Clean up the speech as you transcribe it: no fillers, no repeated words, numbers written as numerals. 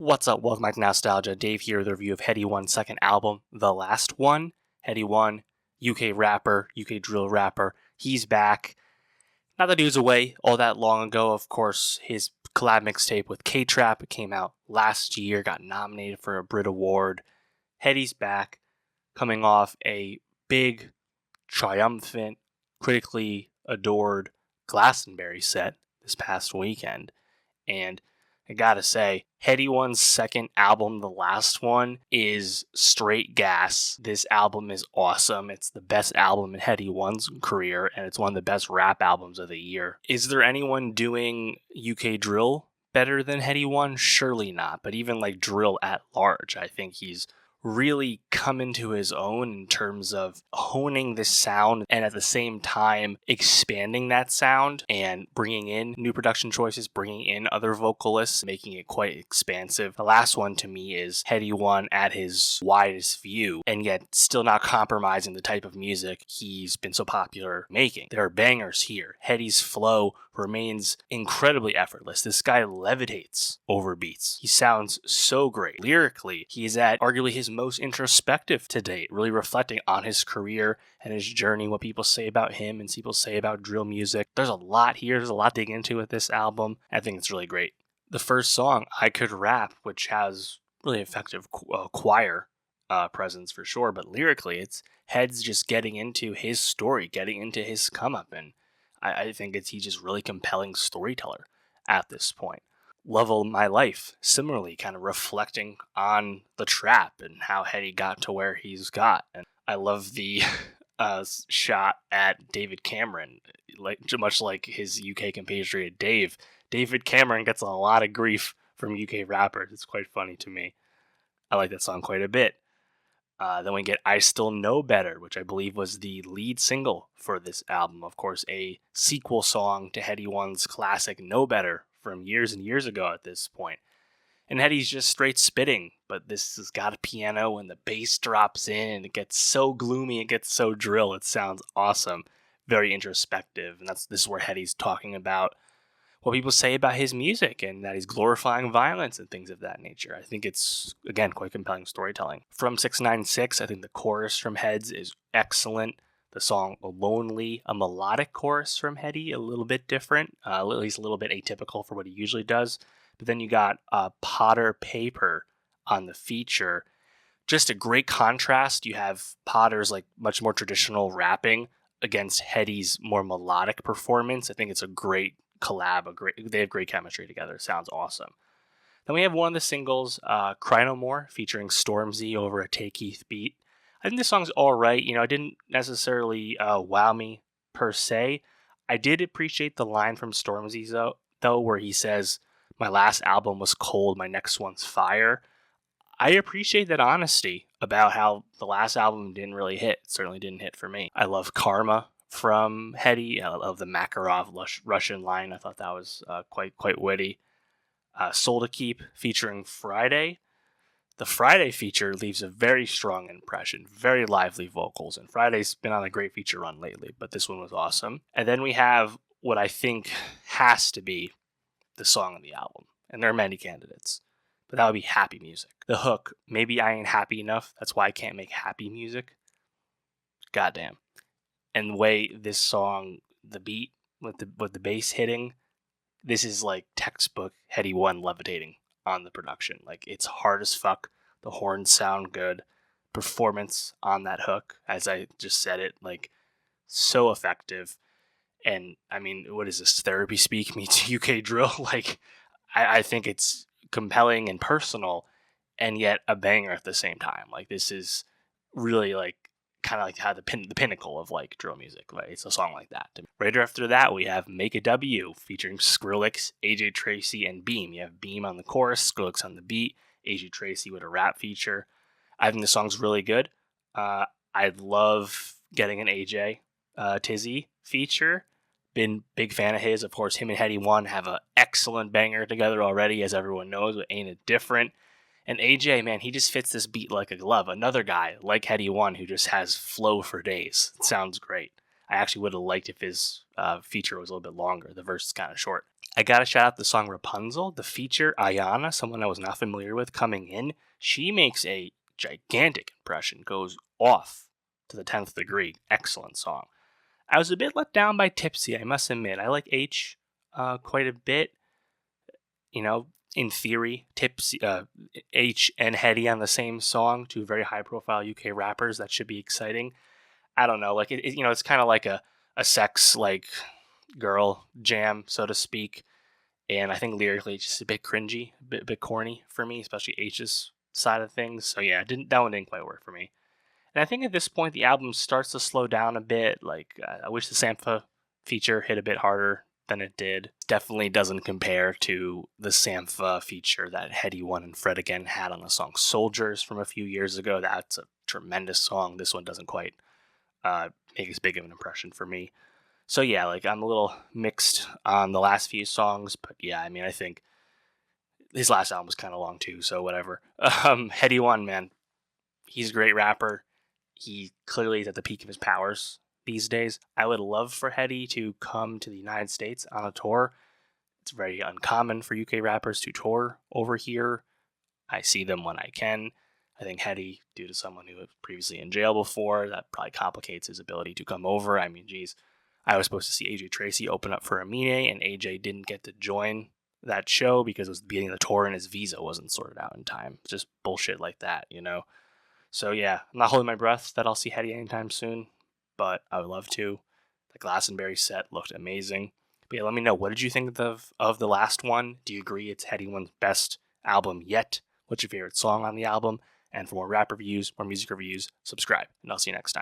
What's up? Welcome back to Nostalgia. Dave here with a review of Headie One's second album, The Last One. Headie One, UK rapper, UK drill rapper. He's back. Not that he was away all that long ago. Of course, his collab mixtape with K-Trap came out last year, got nominated for a Brit Award. Headie's back, coming off a big, triumphant, critically adored Glastonbury set this past weekend. And I gotta say, Headie One's second album, The Last One, is straight gas. This album is awesome. It's the best album in Headie One's career, and it's one of the best rap albums of the year. Is there anyone doing UK drill better than Headie One? Surely not. But even like drill at large, I think he's really come into his own in terms of honing this sound and at the same time expanding that sound and bringing in new production choices, bringing in other vocalists, making it quite expansive. The last one to me is Headie One at his widest view, and yet still not compromising the type of music he's been so popular making. There are bangers here. Headie's flow remains incredibly effortless. This guy levitates over beats. He sounds so great. Lyrically, he is at arguably his most introspective to date, really reflecting on his career and his journey, what people say about him and people say about drill music. There's a lot here. There's a lot to dig into with this album. I think it's really great. The first song, I Could Rap, which has really effective choir presence for sure, but lyrically, it's Heads just getting into his story, getting into his come up, and I think he's just really compelling storyteller at this point. Level My Life, similarly, kind of reflecting on the trap and how Headie got to where he's got. And I love the shot at David Cameron, much like his UK compatriot Dave. David Cameron gets a lot of grief from UK rappers. It's quite funny to me. I like that song quite a bit. Then we get I Still Know Better, which I believe was the lead single for this album. Of course, a sequel song to Headie One's classic Know Better from years and years ago at this point. And Headie's just straight spitting, but this has got a piano and the bass drops in and it gets so gloomy, it gets so drill. It sounds awesome, very introspective. And this is where Headie's talking about what people say about his music and that he's glorifying violence and things of that nature. I think it's, again, quite compelling storytelling. From 696, I think the chorus from Heads is excellent. The song Lonely, a melodic chorus from Headie, a little bit different, at least a little bit atypical for what he usually does. But then you got Potter Paper on the feature. Just a great contrast. You have Potter's like much more traditional rapping against Headie's more melodic performance. I think it's a great collab. They have great chemistry together. Sounds awesome. Then we have one of the singles, Cry No More, featuring Stormzy over a Tay Keith beat. I think this song's all right. You know, it didn't necessarily wow me per se. I did appreciate the line from Stormzy though, where he says, "My last album was cold, my next one's fire." I appreciate that honesty about how the last album didn't really hit. It certainly didn't hit for me. I love Karma from Headie. I love the Makarov Russian line. I thought that was quite witty. Soul to Keep featuring Friday. The Friday feature leaves a very strong impression, very lively vocals, and Friday's been on a great feature run lately, but this one was awesome. And then we have what I think has to be the song of the album, and there are many candidates, but that would be Happy Music. The hook, maybe I ain't happy enough, that's why I can't make happy music. Goddamn. And the way this song, the beat with the bass hitting, this is like textbook Headie One levitating on the production. Like, it's hard as fuck. The horns sound good. Performance on that hook, as I just said it, like, so effective. And I mean, what is this? Therapy speak meets UK drill. Like, I think it's compelling and personal, and yet a banger at the same time. Like, this is really like kind of like how the pinnacle of like drill music. Like, it's a song like that. Right after that, we have Make a W featuring Skrillex, AJ Tracey, and Beam. You have Beam on the chorus, Skrillex on the beat, AJ Tracey with a rap feature. I think the song's really good. I love getting an AJ Tizzy feature. Been big fan of his. Of course, him and Headie One have an excellent banger together already, as everyone knows, but Ain't It Different? And AJ, man, he just fits this beat like a glove. Another guy like Headie One who just has flow for days. It sounds great. I actually would have liked if his feature was a little bit longer. The verse is kind of short. I gotta shout out the song Rapunzel, the feature Ayana, someone I was not familiar with coming in. She makes a gigantic impression, goes off to the 10th degree. Excellent song. I was a bit let down by Tipsy, I must admit. I like H quite a bit. You know, in theory, Tipsy, H and Hetty on the same song, two very high profile UK rappers. That should be exciting. I don't know. Like, it's kind of like a sex, like, girl jam, so to speak. And I think lyrically it's just a bit cringy, a bit corny for me, especially H's side of things. So yeah, that one didn't quite work for me. And I think at this point the album starts to slow down a bit. Like I wish the Sampha feature hit a bit harder than it did. Definitely doesn't compare to the Sampha feature that Headie One and Fred again had on the song Soldiers from a few years ago. That's a tremendous song. This one doesn't quite make as big of an impression for me. So yeah, like I'm a little mixed on the last few songs, but yeah, I mean I think his last album was kind of long too, so whatever. Headie One, man, he's a great rapper. He clearly is at the peak of his powers these days. I would love for Headie to come to the United States on a tour. It's very uncommon for UK rappers to tour over here. I see them when I can. I think Headie, due to someone who was previously in jail before, that probably complicates his ability to come over. I mean, geez, I was supposed to see AJ Tracy open up for Amine, and AJ didn't get to join that show because it was the beginning of the tour and his visa wasn't sorted out in time. Just bullshit like that, you know? So yeah, I'm not holding my breath that I'll see Headie anytime soon, but I would love to. The Glastonbury set looked amazing. But yeah, let me know, what did you think of the last one? Do you agree it's Headie One's best album yet? What's your favorite song on the album? And for more rap reviews, more music reviews, subscribe, and I'll see you next time.